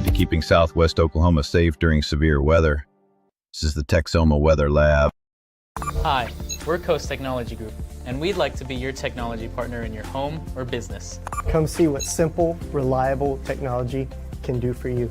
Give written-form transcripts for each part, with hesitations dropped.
dedicated to keeping Southwest Oklahoma safe during severe weather. This is the Texoma Weather Lab. Hi, we're Coast Technology Group, and we'd like to be your technology partner in your home or business. Come see what simple, reliable technology can do for you.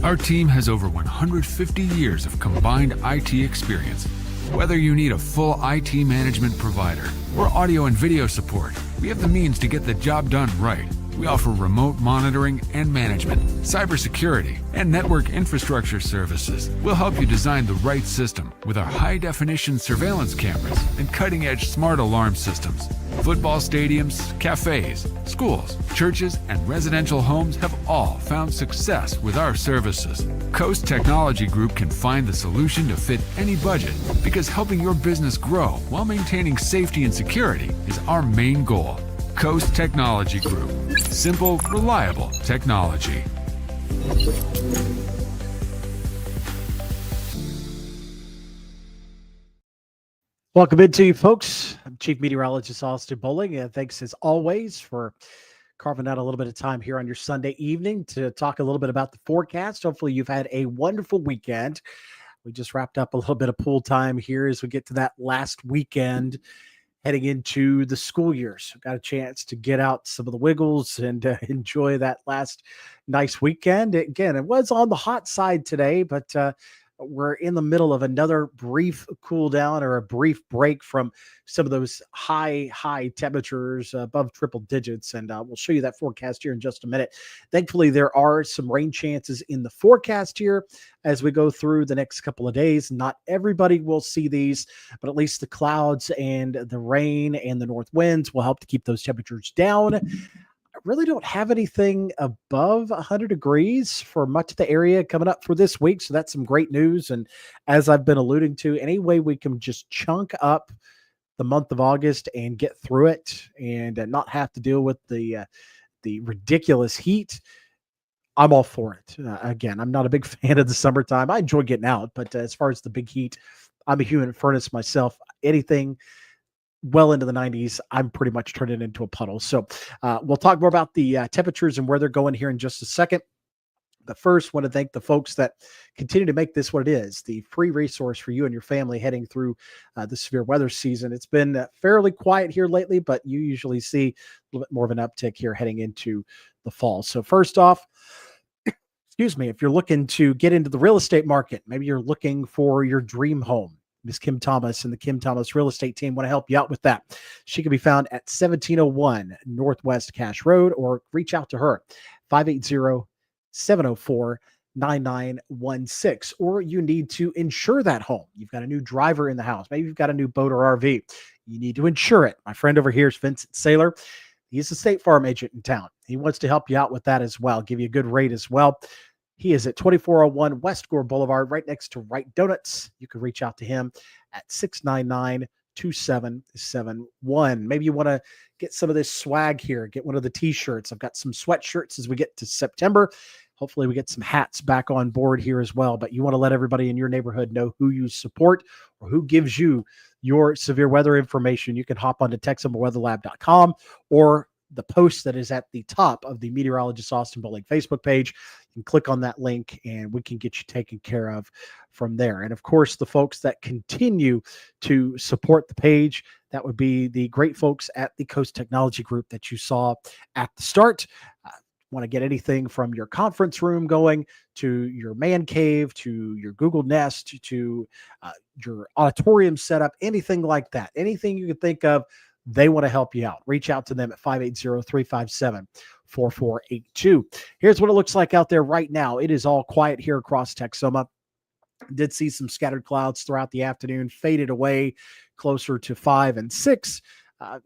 Our team has over 150 years of combined IT experience. Whether you need a full IT management provider or audio and video support, we have the means to get the job done right. We offer remote monitoring and management, cybersecurity, and network infrastructure services. We'll help you design the right system with our high-definition surveillance cameras and cutting-edge smart alarm systems. Football stadiums, cafes, schools, churches, and residential homes have all found success with our services. Coast Technology Group can find the solution to fit any budget because helping your business grow while maintaining safety and security is our main goal. Coast Technology Group. Simple, reliable technology. Welcome into you, folks. I'm Chief Meteorologist Austin Bowling, and thanks as always for carving out a little bit of time here on your Sunday evening to talk a little bit about the forecast. Hopefully you've had a wonderful weekend. We just wrapped up a little bit of pool time here as we get to that last weekend heading into the school year. So got a chance to get out some of the wiggles and enjoy that last nice weekend. Again, it was on the hot side today, but we're in the middle of another brief cool down or a brief break from some of those high temperatures above triple digits. And we'll show you that forecast here in just a minute. Thankfully, there are some rain chances in the forecast here as we go through the next couple of days. Not everybody will see these, but at least the clouds and the rain and the north winds will help to keep those temperatures down. I really don't have anything above 100 degrees for much of the area coming up for this week. So that's some great news. And as I've been alluding to, any way we can just chunk up the month of August and get through it and not have to deal with the ridiculous heat, I'm all for it. Again, I'm not a big fan of the summertime. I enjoy getting out, but as far as the big heat, I'm a human furnace myself. Anything well into the 90s, I'm pretty much turning into a puddle. So we'll talk more about the temperatures and where they're going here in just a second. But first, want to thank the folks that continue to make this what it is, the free resource for you and your family heading through the severe weather season. It's been fairly quiet here lately, but you usually see a little bit more of an uptick here heading into the fall. So first off, excuse me, if you're looking to get into the real estate market, maybe you're looking for your dream home, Ms. Kim Thomas and the Kim Thomas Real Estate Team want to help you out with that. She can be found at 1701 Northwest Cache Road, or reach out to her, 580-704-9916. Or you need to insure that home. You've got a new driver in the house. Maybe you've got a new boat or RV. You need to insure it. My friend over here is Vincent Saylor. He's a State Farm agent in town. He wants to help you out with that as well, give you a good rate as well. He is at 2401 West Gore Boulevard, right next to Wright Donuts. You can reach out to him at 699-2771. Maybe you want to get some of this swag here. Get one of the T-shirts. I've got some sweatshirts as we get to September. Hopefully we get some hats back on board here as well. But you want to let everybody in your neighborhood know who you support or who gives you your severe weather information. You can hop onto TexomaWeatherLab.com or the post that is at the top of the Meteorologist Austin Bowling Facebook page. You can click on that link and we can get you taken care of from there. And of course, the folks that continue to support the page, that would be the great folks at the Coast Technology Group that you saw at the start. Want to get anything from your conference room going to your man cave, to your Google Nest, to your auditorium setup, anything like that, anything you can think of, they want to help you out. Reach out to them at 580-357-4482. Here's what it looks like out there right now. It is all quiet here across Texoma. Did see some scattered clouds throughout the afternoon, faded away closer to 5 and 6.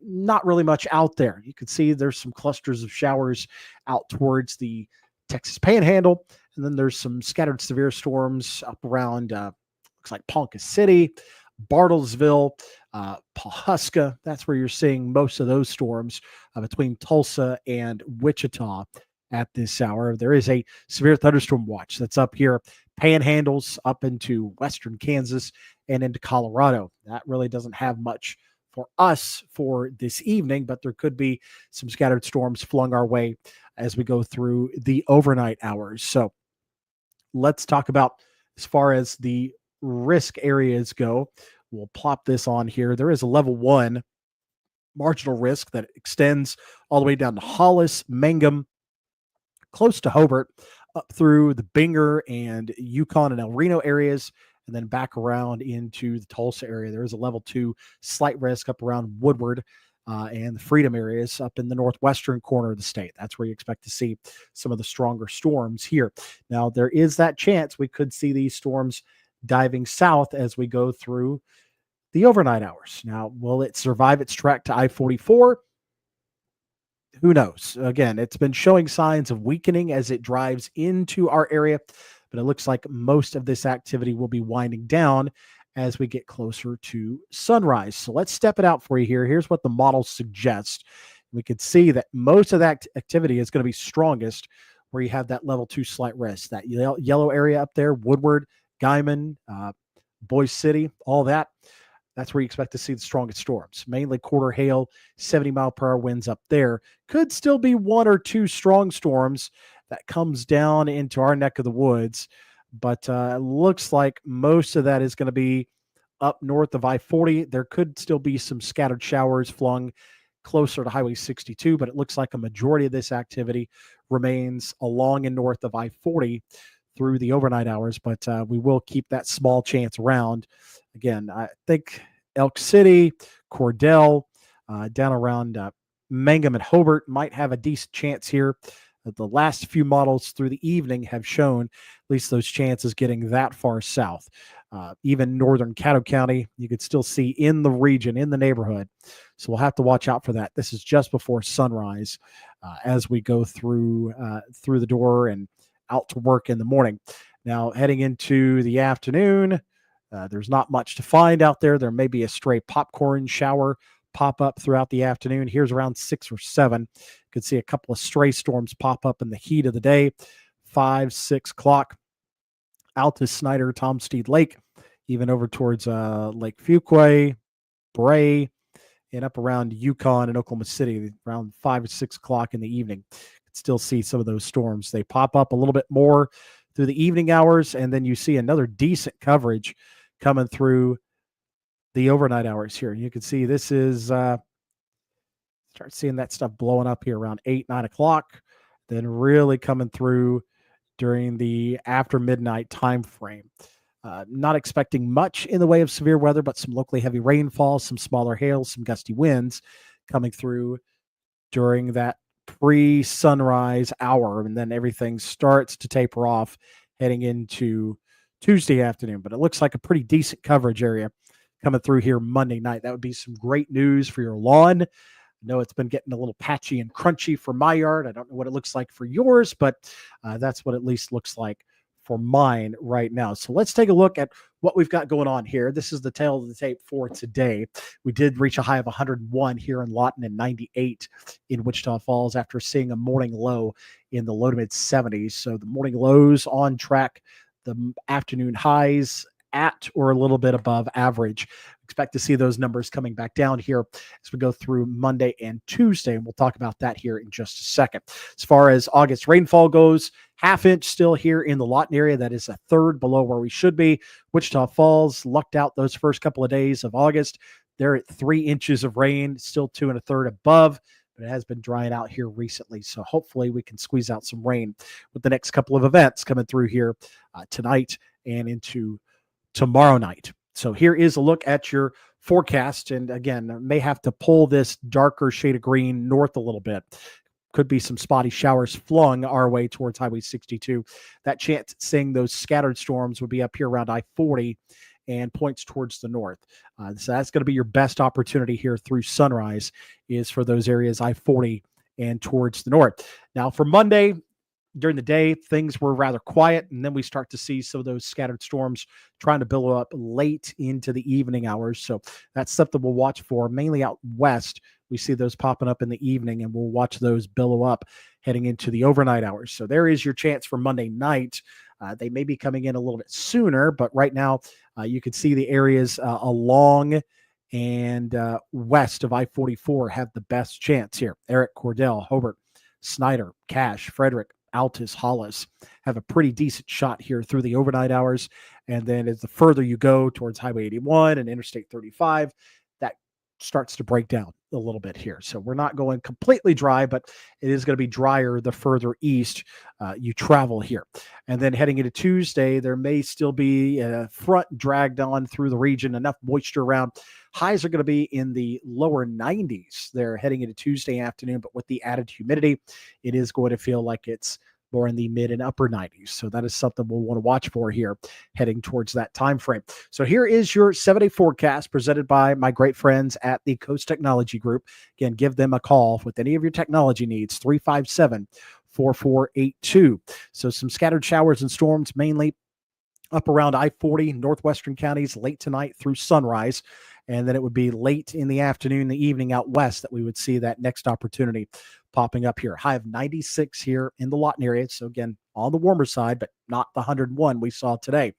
Not really much out there. You can see there's some clusters of showers out towards the Texas Panhandle. And then there's some scattered severe storms up around, looks like Ponca City, Bartlesville, Pawhuska. That's where you're seeing most of those storms between Tulsa and Wichita at this hour. There is a severe thunderstorm watch that's up here, panhandles up into western Kansas and into Colorado. That really doesn't have much for us for this evening, but there could be some scattered storms flung our way as we go through the overnight hours. So let's talk about as far as the risk areas go. We'll plop this on here. There is a level 1 marginal risk that extends all the way down to Hollis, Mangum, close to Hobart, up through the Binger and Yukon and El Reno areas, and then back around into the Tulsa area. There is a level 2 slight risk up around Woodward and the Freedom areas up in the northwestern corner of the state. That's where you expect to see some of the stronger storms here. Now, there is that chance we could see these storms diving south as we go through the overnight hours. Now, will it survive its trek to I-44? Who knows? Again, it's been showing signs of weakening as it drives into our area, but it looks like most of this activity will be winding down as we get closer to sunrise. So let's step it out for you here. Here's what the models suggest. We could see that most of that activity is going to be strongest where you have that level 2 slight risk, that yellow area up there, Woodward, Guyman, Boise City, all that. That's where you expect to see the strongest storms, mainly quarter hail, 70-mile-per-hour winds up there. Could still be 1 or 2 strong storms that comes down into our neck of the woods, but it looks like most of that is going to be up north of I-40. There could still be some scattered showers flung closer to Highway 62, but it looks like a majority of this activity remains along and north of I-40 through the overnight hours, but we will keep that small chance around. Again, I think Elk City, Cordell, down around Mangum and Hobart might have a decent chance here. The last few models through the evening have shown at least those chances getting that far south. Even northern Caddo County, you could still see in the region, in the neighborhood. So we'll have to watch out for that. This is just before sunrise as we go through the door and out to work in the morning. Now, heading into the afternoon, there's not much to find out there. There may be a stray popcorn shower pop up throughout the afternoon. Here's around 6 or 7. You could see a couple of stray storms pop up in the heat of the day, 5, 6 o'clock. Out to Snyder, Tom Steed Lake, even over towards Lake Fuquay, Bray, and up around Yukon and Oklahoma City around 5 or 6 o'clock in the evening. You can still see some of those storms. They pop up a little bit more through the evening hours, and then you see another decent coverage coming through the overnight hours here. You can see this is start seeing that stuff blowing up here around 8, 9 o'clock, then really coming through during the after midnight time frame. Not expecting much in the way of severe weather, but some locally heavy rainfall, some smaller hail, some gusty winds coming through during that pre-sunrise hour, and then everything starts to taper off heading into Tuesday afternoon. But it looks like a pretty decent coverage area coming through here Monday night. That would be some great news for your lawn. I know it's been getting a little patchy and crunchy for my yard. I don't know what it looks like for yours, but that's what at least looks like for mine right now. So let's take a look at what we've got going on here. This is the tail of the tape for today. We did reach a high of 101 here in Lawton and 98 in Wichita Falls after seeing a morning low in the low to mid 70s. So the morning lows on track, the afternoon highs at or a little bit above average. Expect to see those numbers coming back down here as we go through Monday and Tuesday, and we'll talk about that here in just a second. As far as August rainfall goes, 1/2 inch still here in the Lawton area. That is a third below where we should be. Wichita Falls lucked out those first couple of days of August. They're at 3 inches of rain, still 2 1/3 above, but it has been drying out here recently. So hopefully we can squeeze out some rain with the next couple of events coming through here tonight and into tomorrow night. So here is a look at your forecast. And again, may have to pull this darker shade of green north a little bit. Could be some spotty showers flung our way towards Highway 62. That chance at seeing those scattered storms would be up here around I-40 and points towards the north. So that's going to be your best opportunity here through sunrise, is for those areas I-40 and towards the north. Now for Monday, during the day, things were rather quiet, and then we start to see some of those scattered storms trying to billow up late into the evening hours. So that's something we'll watch for, mainly out west. We see those popping up in the evening, and we'll watch those billow up heading into the overnight hours. So there is your chance for Monday night. They may be coming in a little bit sooner, but right now you can see the areas along and west of I-44 have the best chance here. Eric, Cordell, Hobart, Snyder, Cache, Frederick, Altus, Hollis have a pretty decent shot here through the overnight hours. And then as the further you go towards Highway 81 and Interstate 35, that starts to break down a little bit here. So we're not going completely dry, but it is going to be drier the further east you travel here. And then heading into Tuesday, there may still be a front dragged on through the region, enough moisture around. Highs are going to be in the lower 90s. They're heading into Tuesday afternoon, but with the added humidity, it is going to feel like it's more in the mid and upper 90s. So that is something we'll want to watch for here heading towards that time frame. So here is your 7-day forecast presented by my great friends at the Coast Technology Group. Again, give them a call with any of your technology needs, 357-4482. So some scattered showers and storms, mainly up around I-40, northwestern counties, late tonight through sunrise. And then it would be late in the afternoon, the evening out west that we would see that next opportunity popping up here. High of 96 here in the Lawton area. So again, on the warmer side, but not the 101 we saw today.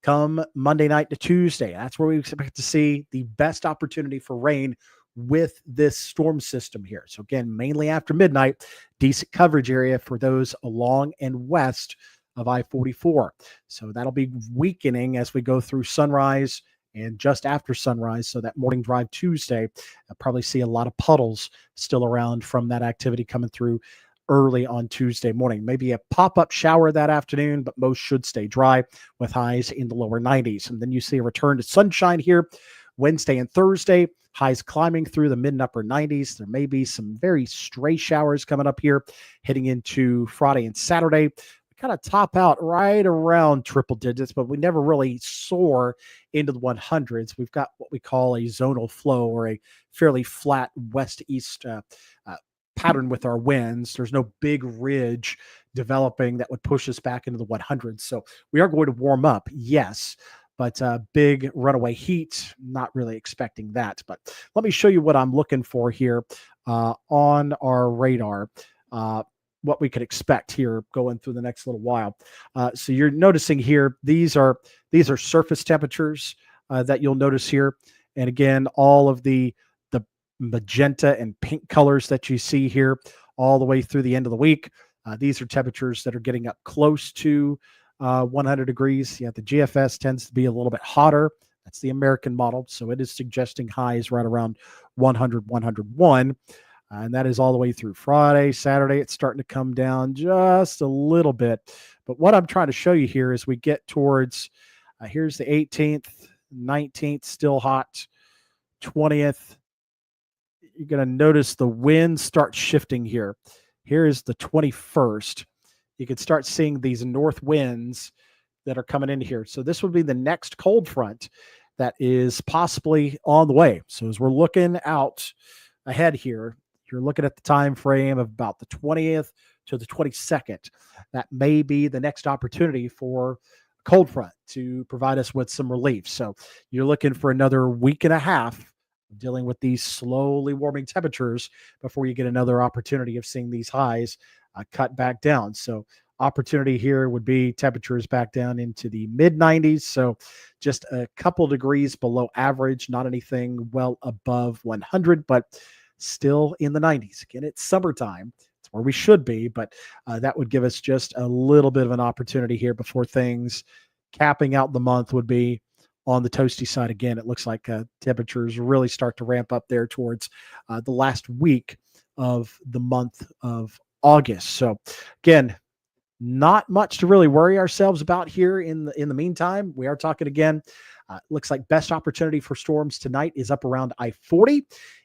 Come Monday night to Tuesday, that's where we expect to see the best opportunity for rain with this storm system here. So again, mainly after midnight, decent coverage area for those along and west of I-44. So that'll be weakening as we go through sunrise and just after sunrise. So that morning drive Tuesday, I'll probably see a lot of puddles still around from that activity coming through early on Tuesday morning. Maybe a pop-up shower that afternoon, but most should stay dry with highs in the lower 90s. And then you see a return to sunshine here Wednesday and Thursday, highs climbing through the mid and upper 90s. There may be some very stray showers coming up here heading into Friday and Saturday. Kind of top out right around triple digits, but we never really soar into the 100s. We've got what we call a zonal flow, or a fairly flat west-east pattern with our winds. There's no big ridge developing that would push us back into the 100s. So we are going to warm up, yes, but big runaway heat, not really expecting that. But let me show you what I'm looking for here on our radar. What we could expect here going through the next little while. So you're noticing here, these are surface temperatures that you'll notice here. And again, all of the magenta and pink colors that you see here all the way through the end of the week. These are temperatures that are getting up close to 100 degrees. Yeah, the GFS tends to be a little bit hotter. That's the American model. So it is suggesting highs right around 100, 101. And that is all the way through Friday, Saturday. It's starting to come down just a little bit. But what I'm trying to show you here is we get towards, here's the 18th, 19th, still hot, 20th. You're going to notice the wind start shifting here. Here is the 21st. You can start seeing these north winds that are coming in here. So this would be the next cold front that is possibly on the way. So as we're looking out ahead here, you're looking at the time frame of about the 20th to the 22nd. That may be the next opportunity for cold front to provide us with some relief. So you're looking for another week and a half dealing with these slowly warming temperatures before you get another opportunity of seeing these highs cut back down. So opportunity here would be temperatures back down into the mid 90s. So just a couple degrees below average, not anything well above 100, but still in the 90s. Again, it's summertime. It's where we should be, but that would give us just a little bit of an opportunity here before things capping out the month would be on the toasty side. Again, it looks like temperatures really start to ramp up there towards the last week of the month of August. So again, not much to really worry ourselves about here in the meantime. We are talking again. Looks like best opportunity for storms tonight is up around I-40.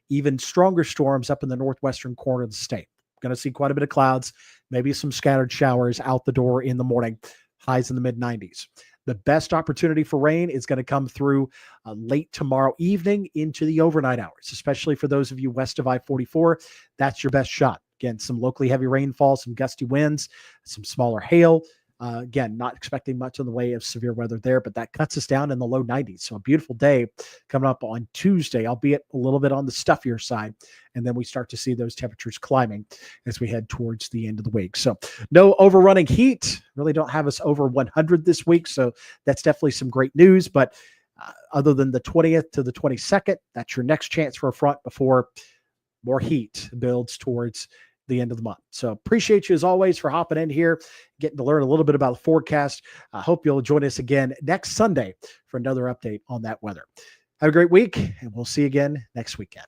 Even stronger storms up in the northwestern corner of the state. Going to see quite a bit of clouds, maybe some scattered showers out the door in the morning. Highs in the mid 90s. The best opportunity for rain is going to come through late tomorrow evening into the overnight hours, especially for those of you west of I-44. That's your best shot. Again, some locally heavy rainfall, some gusty winds, some smaller hail. Again, not expecting much in the way of severe weather there, but that cuts us down in the low 90s. So a beautiful day coming up on Tuesday, albeit a little bit on the stuffier side. And then we start to see those temperatures climbing as we head towards the end of the week. So no overrunning heat. Really don't have us over 100 this week. So that's definitely some great news. But other than the 20th to the 22nd. That's your next chance for a front before more heat builds towards the end of the month. So appreciate you as always for hopping in here, getting to learn a little bit about the forecast. I hope you'll join us again next Sunday for another update on that weather. Have a great week, and we'll see you again next weekend.